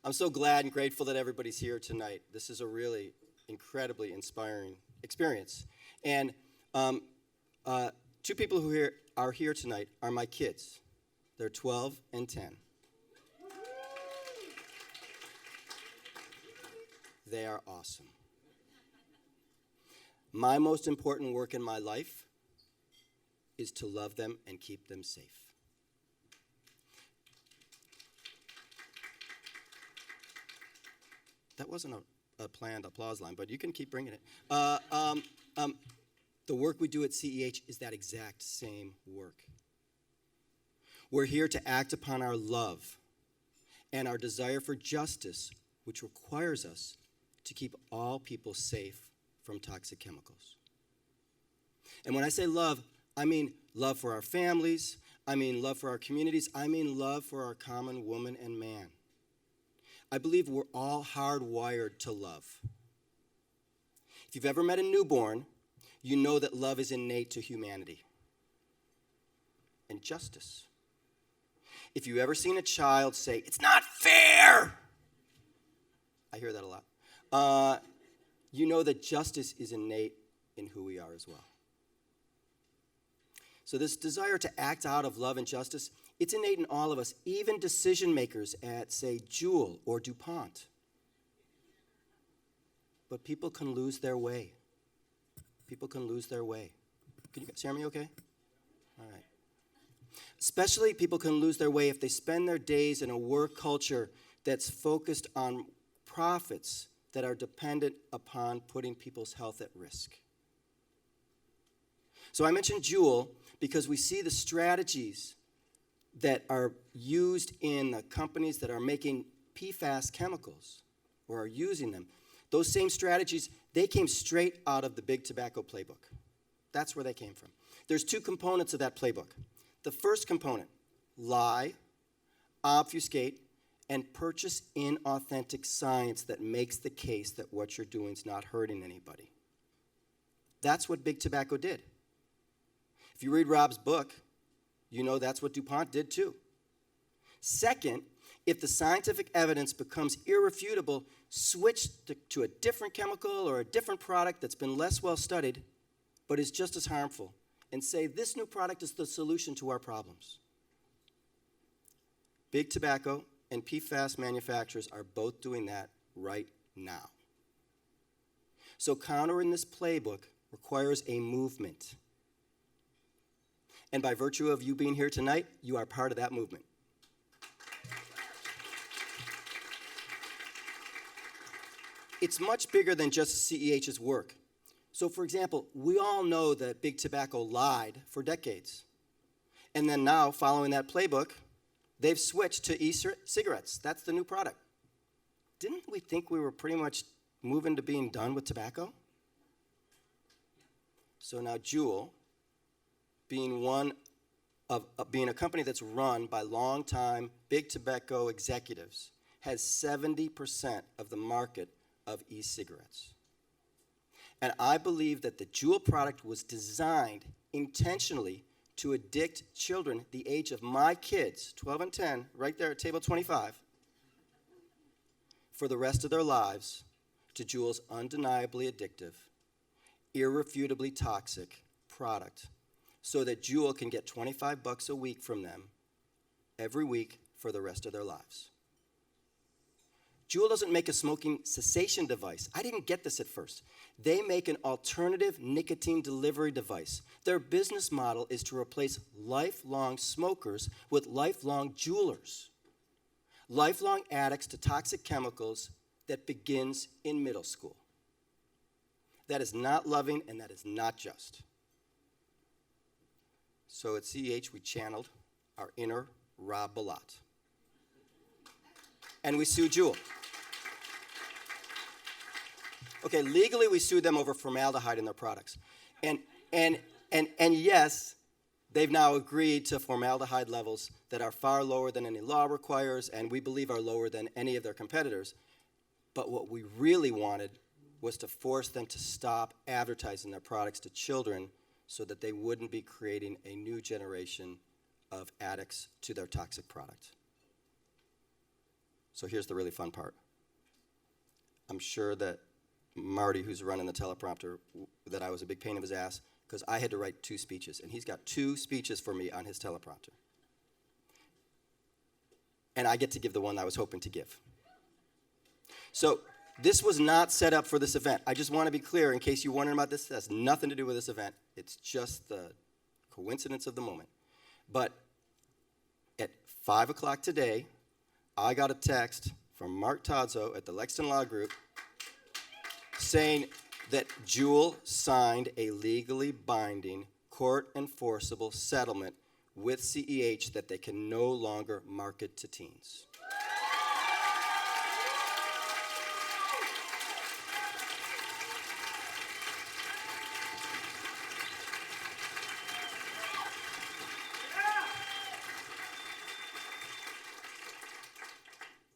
I'm so glad and grateful that everybody's here tonight. This is a really incredibly inspiring experience. And two people who are here tonight are my kids. They're 12 and 10. They are awesome. My most important work in my life is to love them and keep them safe. That wasn't a planned applause line, but you can keep bringing it. The work we do at CEH is that exact same work. We're here to act upon our love and our desire for justice, which requires us to keep all people safe from toxic chemicals. And when I say love, I mean love for our families, I mean love for our communities, I mean love for our common woman and man. I believe we're all hardwired to love. If you've ever met a newborn, you know that love is innate to humanity and justice. If you've ever seen a child say, "It's not fair," I hear that a lot, you know that justice is innate in who we are as well. So this desire to act out of love and justice, it's innate in all of us, even decision makers at, say, JUUL or DuPont. But people can lose their way. People can lose their way. Can you guys hear me okay? All right. Especially people can lose their way if they spend their days in a work culture that's focused on profits that are dependent upon putting people's health at risk. So I mentioned JUUL because we see the strategies that are used in the companies that are making PFAS chemicals or are using them. Those same strategies, they came straight out of the Big Tobacco playbook. That's where they came from. There's two components of that playbook. The first component, lie, obfuscate, and purchase inauthentic science that makes the case that what you're doing is not hurting anybody. That's what Big Tobacco did. If you read Rob's book, you know that's what DuPont did too. Second, if the scientific evidence becomes irrefutable, switch to a different chemical or a different product that's been less well studied, but is just as harmful, and say this new product is the solution to our problems. Big Tobacco and PFAS manufacturers are both doing that right now. So countering this playbook requires a movement. And by virtue of you being here tonight, you are part of that movement. It's much bigger than just CEH's work. So for example, we all know that Big Tobacco lied for decades. And then now, following that playbook, they've switched to e-cigarettes. That's the new product. Didn't we think we were pretty much moving to being done with tobacco? So now JUUL, being a company that's run by longtime Big Tobacco executives, has 70% of the market of e-cigarettes. And I believe that the JUUL product was designed intentionally to addict children the age of my kids, 12 and 10, right there at table 25, for the rest of their lives to JUUL's undeniably addictive, irrefutably toxic product, so that JUUL can get $25 a week from them every week for the rest of their lives. JUUL doesn't make a smoking cessation device. I didn't get this at first. They make an alternative nicotine delivery device. Their business model is to replace lifelong smokers with lifelong JUULers, lifelong addicts to toxic chemicals that begins in middle school. That is not loving and that is not just. So at CEH, we channeled our inner Rob Bilott. And we sued JUUL. Okay, legally we sued them over formaldehyde in their products. And yes, they've now agreed to formaldehyde levels that are far lower than any law requires and we believe are lower than any of their competitors. But what we really wanted was to force them to stop advertising their products to children so that they wouldn't be creating a new generation of addicts to their toxic product. So here's the really fun part. I'm sure that Marty, who's running the teleprompter, that I was a big pain in his ass because I had to write 2 speeches, and he's got 2 speeches for me on his teleprompter. And I get to give the one I was hoping to give. So this was not set up for this event. I just want to be clear in case you're wondering about this. It has nothing to do with this event. It's just the coincidence of the moment. But at 5 o'clock today, I got a text from Mark Tozzo at the Lexington Law Group saying that JUUL signed a legally binding, court-enforceable settlement with CEH that they can no longer market to teens.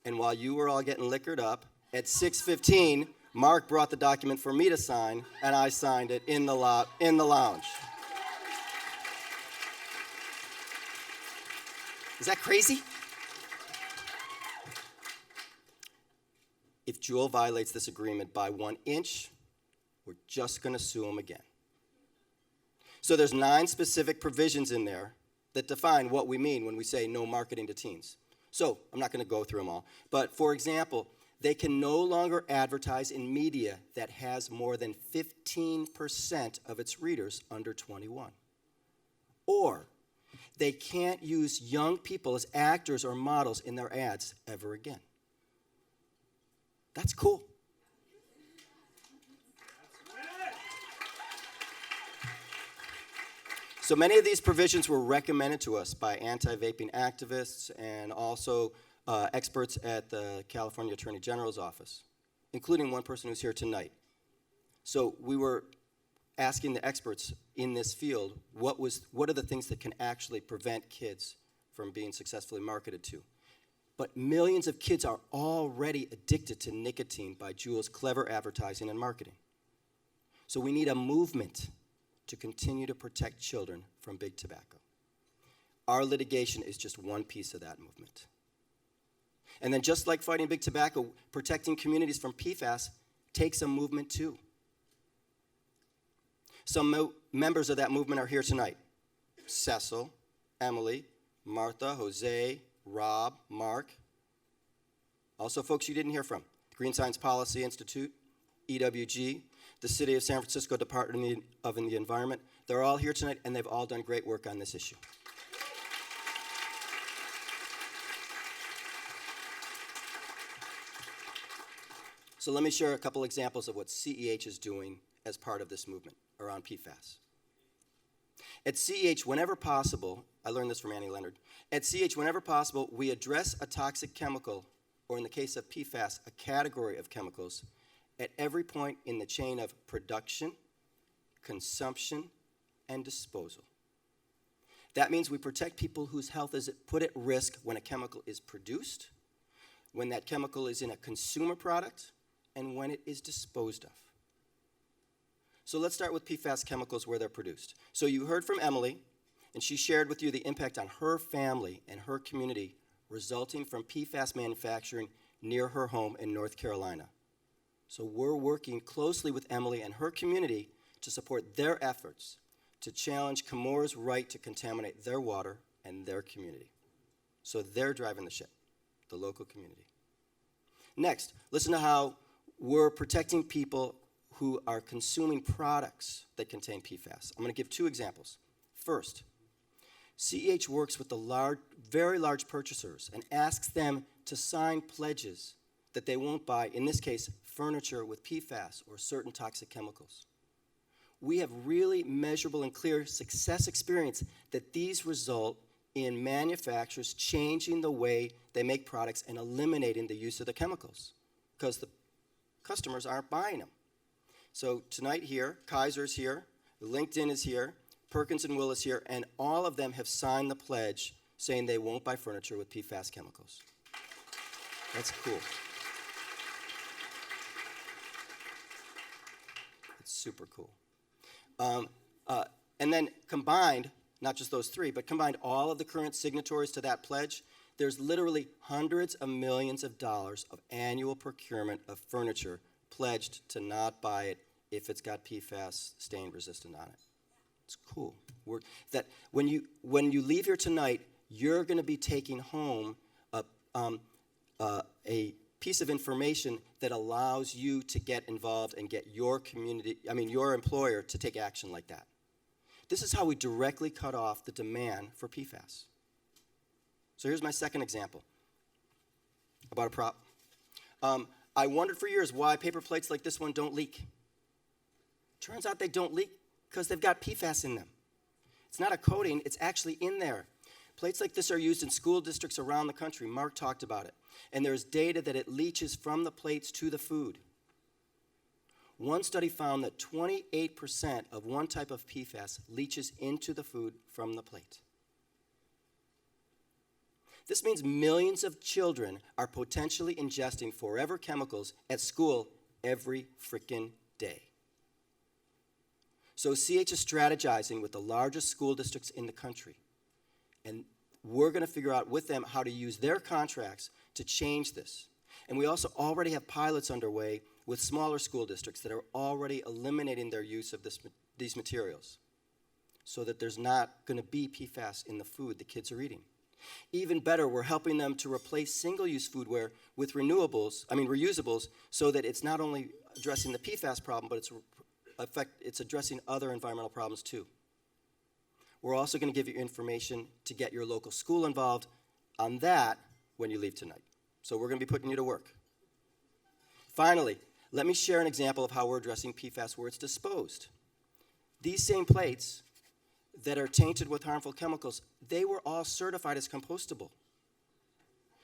And while you were all getting liquored up, at 6:15, Mark brought the document for me to sign, and I signed it in the lounge. Is that crazy? If JUUL violates this agreement by 1 inch, we're just going to sue them again. So there's 9 specific provisions in there that define what we mean when we say no marketing to teens. So I'm not going to go through them all. But for example, they can no longer advertise in media that has more than 15% of its readers under 21. Or they can't use young people as actors or models in their ads ever again. That's cool. So many of these provisions were recommended to us by anti-vaping activists and also experts at the California Attorney General's office, including one person who's here tonight. So we were asking the experts in this field, what are the things that can actually prevent kids from being successfully marketed to? But millions of kids are already addicted to nicotine by JUUL's clever advertising and marketing. So we need a movement to continue to protect children from big tobacco. Our litigation is just one piece of that movement. And then just like fighting big tobacco, protecting communities from PFAS takes a movement too. Some members of that movement are here tonight. Cecil, Emily, Martha, Jose, Rob, Mark. Also folks you didn't hear from. The Green Science Policy Institute, EWG, the City of San Francisco Department of the Environment. They're all here tonight, and they've all done great work on this issue. So let me share a couple examples of what CEH is doing as part of this movement around PFAS. At CEH, whenever possible, I learned this from Annie Leonard, at CEH, whenever possible, we address a toxic chemical, or in the case of PFAS, a category of chemicals, at every point in the chain of production, consumption, and disposal. That means we protect people whose health is put at risk when a chemical is produced, when that chemical is in a consumer product, and when it is disposed of. So let's start with PFAS chemicals where they're produced. So you heard from Emily, and she shared with you the impact on her family and her community resulting from PFAS manufacturing near her home in North Carolina. So we're working closely with Emily and her community to support their efforts to challenge Chemours' right to contaminate their water and their community. So they're driving the ship, the local community. Next, listen to how we're protecting people who are consuming products that contain PFAS. I'm going to give 2 examples. First, CEH works with the very large purchasers and asks them to sign pledges that they won't buy, in this case, furniture with PFAS or certain toxic chemicals. We have really measurable and clear success experience that these result in manufacturers changing the way they make products and eliminating the use of the chemicals because the customers aren't buying them. So tonight here, Kaiser's here, LinkedIn is here, Perkins & Will is here, and all of them have signed the pledge saying they won't buy furniture with PFAS chemicals. That's cool. It's super cool. And then combined, not just those 3, but combined all of the current signatories to that pledge, There's literally hundreds of millions of dollars of annual procurement of furniture pledged to not buy it if it's got PFAS stain resistant on it. It's cool. That when you leave here tonight, you're going to be taking home a piece of information that allows you to get involved and get your your employer to take action like that. This is how we directly cut off the demand for PFAS. So here's my second example about a prop. I wondered for years why paper plates like this one don't leak. Turns out they don't leak because they've got PFAS in them. It's not a coating, it's actually in there. Plates like this are used in school districts around the country. Mark talked about it. And there's data that it leaches from the plates to the food. One study found that 28% of one type of PFAS leaches into the food from the plate. This means millions of children are potentially ingesting forever chemicals at school every frickin' day. So CEH is strategizing with the largest school districts in the country. And we're going to figure out with them how to use their contracts to change this. And we also already have pilots underway with smaller school districts that are already eliminating their use of these materials so that there's not going to be PFAS in the food the kids are eating. Even better, we're helping them to replace single-use foodware with reusables, so that it's not only addressing the PFAS problem, but it's addressing other environmental problems too. We're also going to give you information to get your local school involved on that when you leave tonight. So we're going to be putting you to work. Finally, let me share an example of how we're addressing PFAS where it's disposed. These same plates that are tainted with harmful chemicals, they were all certified as compostable.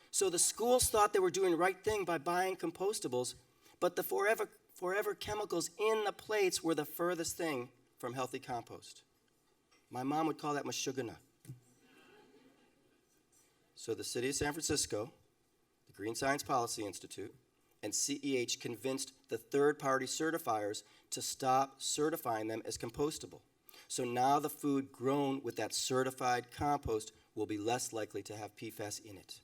So the schools thought they were doing the right thing by buying compostables, but the forever chemicals in the plates were the furthest thing from healthy compost. My mom would call that mashugana. So the City of San Francisco, the Green Science Policy Institute, and CEH convinced the third-party certifiers to stop certifying them as compostable. So now the food grown with that certified compost will be less likely to have PFAS in it.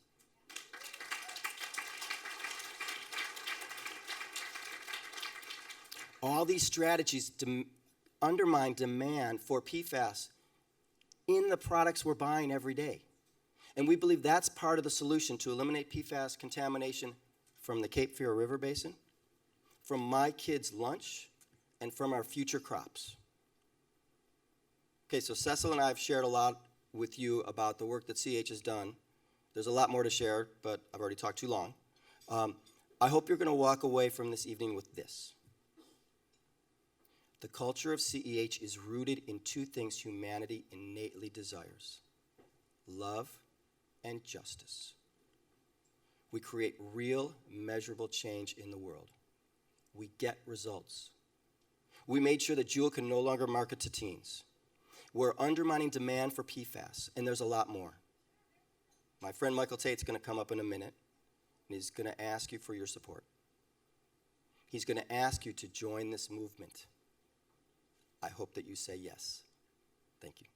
All these strategies undermine demand for PFAS in the products we're buying every day. And we believe that's part of the solution to eliminate PFAS contamination from the Cape Fear River Basin, from my kids' lunch, and from our future crops. Okay, so Cecil and I have shared a lot with you about the work that CEH has done. There's a lot more to share, but I've already talked too long. I hope you're going to walk away from this evening with this. The culture of CEH is rooted in two things humanity innately desires: love and justice. We create real, measurable change in the world. We get results. We made sure that JUUL can no longer market to teens. We're undermining demand for PFAS, and there's a lot more. My friend Michael Tate's going to come up in a minute, and he's going to ask you for your support. He's going to ask you to join this movement. I hope that you say yes. Thank you.